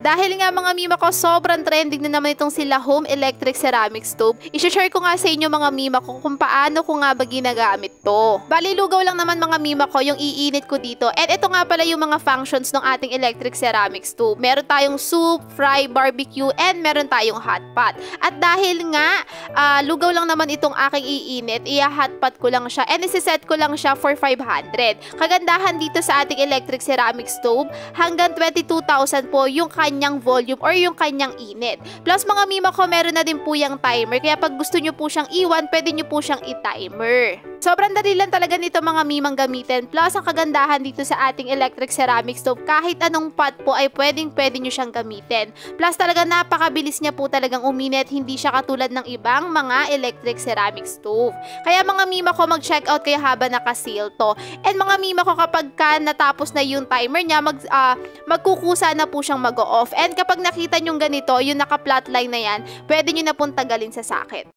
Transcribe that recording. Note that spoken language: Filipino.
Dahil nga mga mima ko, sobrang trending na naman itong sila home electric ceramic stove. I-share ko nga sa inyo mga mima ko kung paano ko nga ba ginagamit to. Bali, lugaw lang naman mga mima ko yung iinit ko dito. And ito nga pala yung mga functions ng ating electric ceramic stove. Meron tayong soup, fry, barbecue, and meron tayong hot pot. At dahil nga, lugaw lang naman itong aking iinit, hot pot ko lang siya. And isiset ko lang siya for 500. Kagandahan dito sa ating electric ceramic stove, hanggang 22,000 po yung kanyang volume or yung kanyang init. Plus mga mima ko, meron na din po yung timer. Kaya pag gusto nyo po siyang iwan, pwede nyo po siyang i-timer. Sobrang dali lang talaga nito mga mimang gamitin. Plus ang kagandahan dito sa ating electric ceramic stove, kahit anong pot po ay pwede nyo siyang gamitin. Plus talaga napakabilis niya po talagang uminit. Hindi siya katulad ng ibang mga electric ceramic stove. Kaya mga mima ko, mag-check out kayo habang naka-sale to. And mga mima ko, kapag natapos na yung timer niya, magkukusa na po siyang mag-off. And kapag nakita nyo ganito, yung naka-flatline na yan, pwede nyo na pong tagalin sa socket.